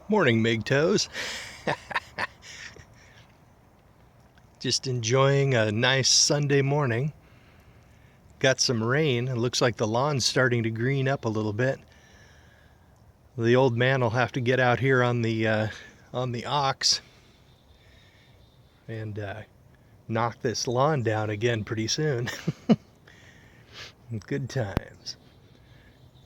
Morning, MGTOWs. Just enjoying a nice Sunday morning. Got some rain. It looks like the lawn's starting to green up a little bit. The old man will have to get out here on the ox and knock this lawn down again pretty soon. Good times.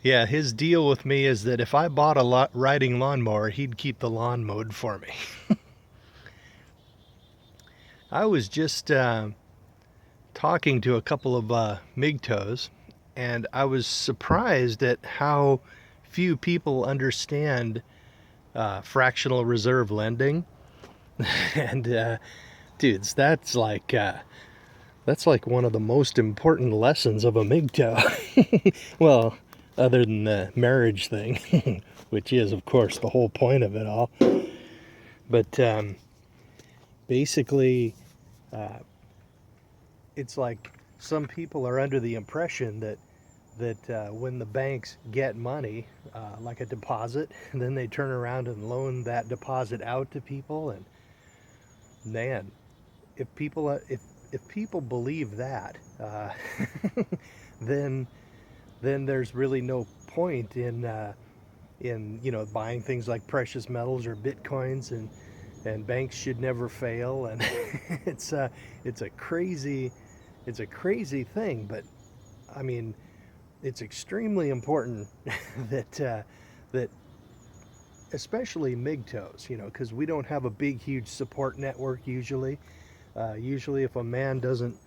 Yeah, his deal with me is that if I bought a riding lawnmower, he'd keep the lawn mowed for me. I was just talking to a couple of MGTOWs, and I was surprised at how few people understand fractional reserve lending. And dudes, that's like one of the most important lessons of a MGTOW. Well, other than the marriage thing, which is, of course, the whole point of it all. But basically, it's like some people are under the impression that when the banks get money, like a deposit, and then they turn around and loan that deposit out to people. And man, if people believe that, then there's really no point in buying things like precious metals or bitcoins, and banks should never fail. And it's a crazy thing. But I mean, it's extremely important that especially MGTOWs, because we don't have a big, huge support network usually. Usually, if a man doesn't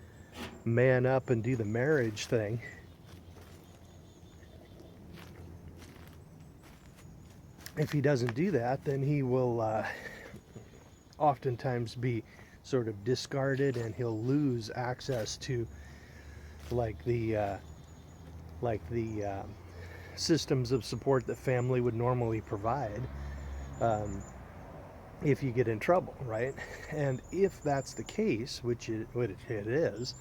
man up and do the marriage thing, if he doesn't do that, then he will oftentimes be sort of discarded, and he'll lose access to like the systems of support that family would normally provide, if you get in trouble, right? And if that's the case, which it is,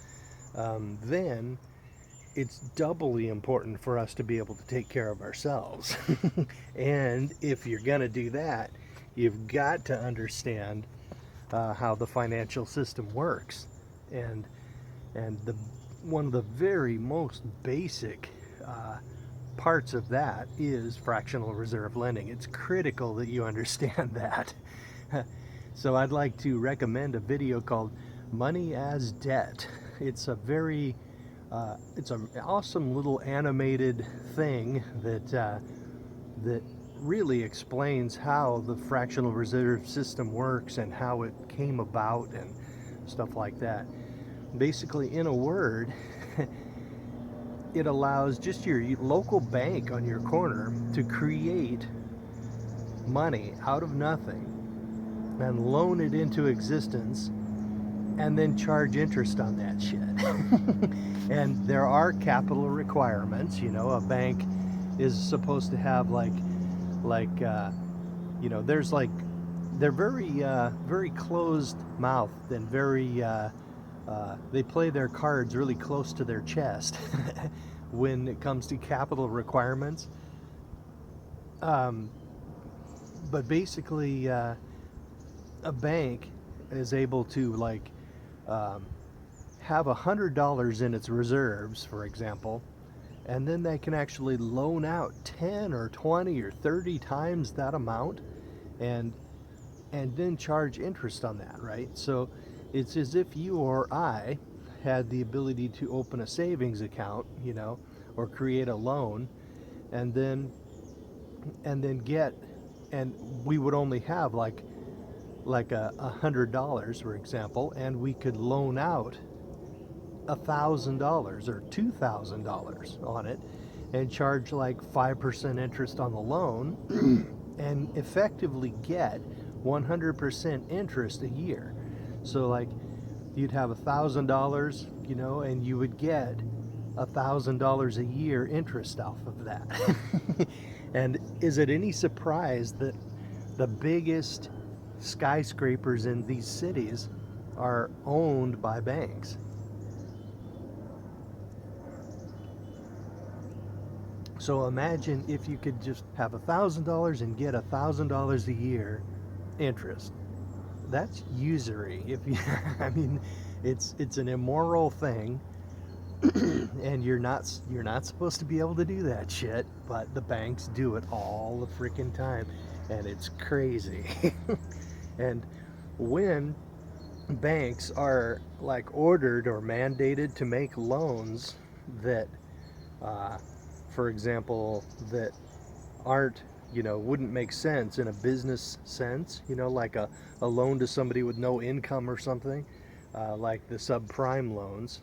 then it's doubly important for us to be able to take care of ourselves. And if you're going to do that, you've got to understand how the financial system works. And one of the very most basic parts of that is fractional reserve lending. It's critical that you understand that. So I'd like to recommend a video called Money as Debt. It's a very it's an awesome little animated thing that really explains how the fractional reserve system works and how it came about and stuff like that. Basically, in a word, it allows just your local bank on your corner to create money out of nothing and loan it into existence, and then charge interest on that shit. And there are capital requirements. A bank is supposed to have there's they're very closed mouthed and very they play their cards really close to their chest when it comes to capital requirements. But basically, a bank is able to have $100 in its reserves, for example, and then they can actually loan out 10 or 20 or 30 times that amount, and then charge interest on that, right? So it's as if you or I had the ability to open a savings account, or create a loan, and then get, and we would only have like $100, for example, and we could loan out $1,000 or $2,000 on it and charge like 5% interest on the loan and effectively get 100% interest a year. So you'd have $1,000, and you would get $1,000 a year interest off of that. And is it any surprise that the biggest skyscrapers in these cities are owned by banks? So imagine if you could just have $1,000 and get $1,000 a year interest. That's usury. If you, I mean, it's an immoral thing, and you're not supposed to be able to do that shit. But the banks do it all the freaking time, and it's crazy. And when banks are like ordered or mandated to make loans that, uh, for example, that aren't, wouldn't make sense in a business sense, like a loan to somebody with no income or something, like the subprime loans,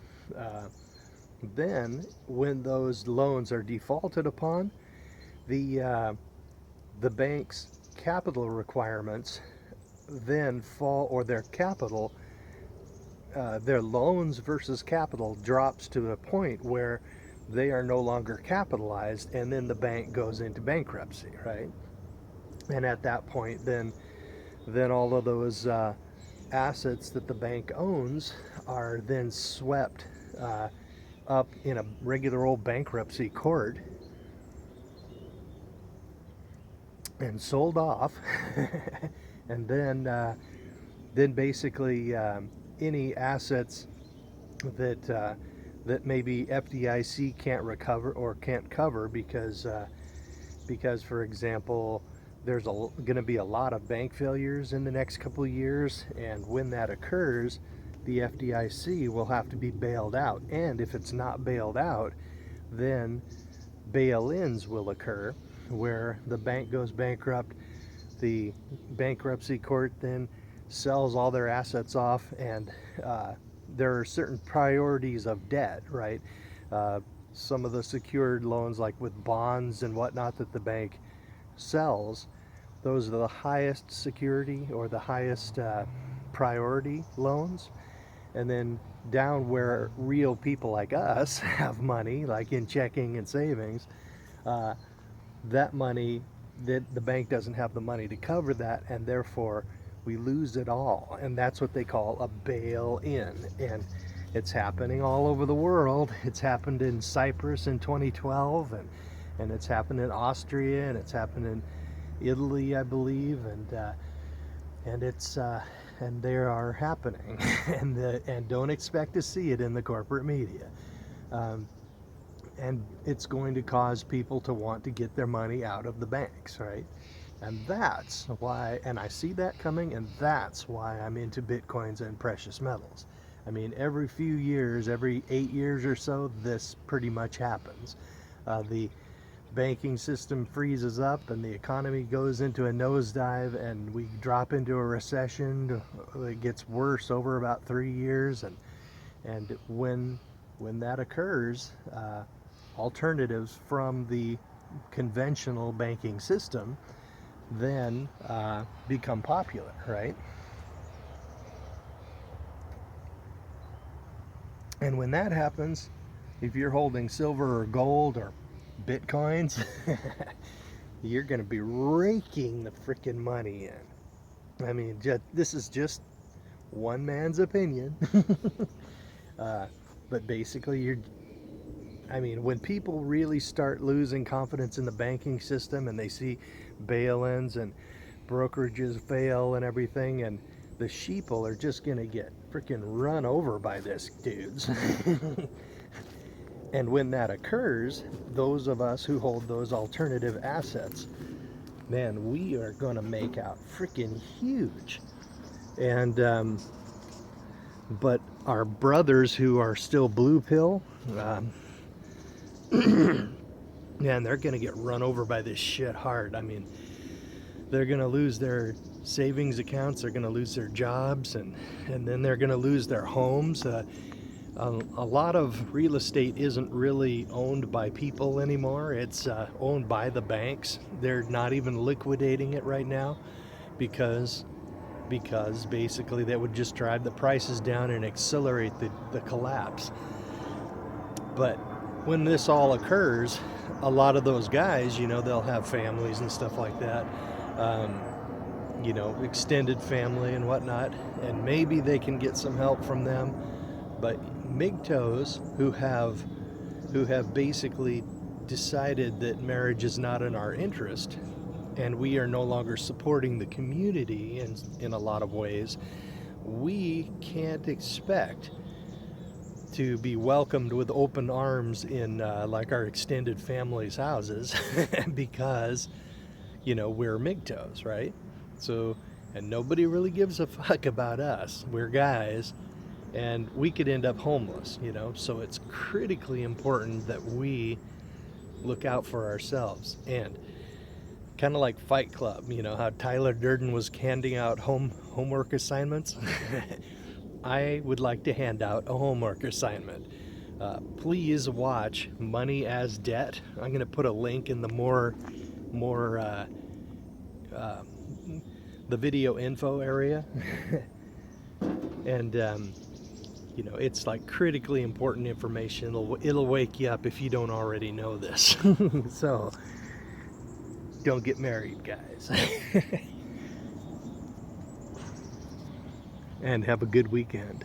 then when those loans are defaulted upon, the the bank's capital requirements then fall, or their capital, their loans versus capital drops to a point where they are no longer capitalized, and then the bank goes into bankruptcy, right? And at that point, then all of those assets that the bank owns are then swept up in a regular old bankruptcy court and sold off, and then basically any assets that maybe FDIC can't recover or can't cover because for example, there's going to be a lot of bank failures in the next couple of years, and when that occurs, the FDIC will have to be bailed out, and if it's not bailed out, then bail-ins will occur where the bank goes bankrupt. The bankruptcy court then sells all their assets off, and there are certain priorities of debt, right? Some of the secured loans, like with bonds and whatnot, that the bank sells, those are the highest security or the highest priority loans. And then down where real people like us have money, like in checking and savings, that money, that the bank doesn't have the money to cover that, and therefore we lose it all. And that's what they call a bail-in. And it's happening all over the world. It's happened in Cyprus in 2012, and it's happened in Austria, and it's happened in Italy, I believe, and it's and they are happening, and don't expect to see it in the corporate media. And it's going to cause people to want to get their money out of the banks, right? And that's why, and I see that coming, and that's why I'm into Bitcoins and precious metals. I mean, every few years, every 8 years or so, this pretty much happens. The banking system freezes up, and the economy goes into a nosedive, and we drop into a recession. It gets worse over about 3 years, and when that occurs, alternatives from the conventional banking system then become popular, right? And when that happens, if you're holding silver or gold or Bitcoins, you're going to be raking the freaking money in. I mean, this is just one man's opinion. But basically, when people really start losing confidence in the banking system, and they see bail-ins and brokerages fail and everything, and the sheeple are just going to get freaking run over by this, dudes. And when that occurs, those of us who hold those alternative assets, man, we are going to make out freaking huge. And but our brothers who are still blue pill, man, they're going to get run over by this shit hard. I mean, they're going to lose their savings accounts, they're going to lose their jobs, and then they're going to lose their homes. A lot of real estate isn't really owned by people anymore. It's owned by the banks. They're not even liquidating it right now because basically that would just drive the prices down and accelerate the collapse. But when this all occurs, a lot of those guys, they'll have families and stuff like that, extended family and whatnot, and maybe they can get some help from them. But MGTOWs who have basically decided that marriage is not in our interest, and we are no longer supporting the community in a lot of ways, we can't expect to be welcomed with open arms in like our extended family's houses because, you know, we're MGTOWs, right? So, and nobody really gives a fuck about us. We're guys, and we could end up homeless, you know? So it's critically important that we look out for ourselves. And kind of like Fight Club, you know, how Tyler Durden was handing out homework assignments. I would like to hand out a homework assignment. Please watch Money as Debt. I'm going to put a link in the more the video info area. And you know, it's like critically important information. It'll wake you up if you don't already know this. So don't get married, guys. And have a good weekend.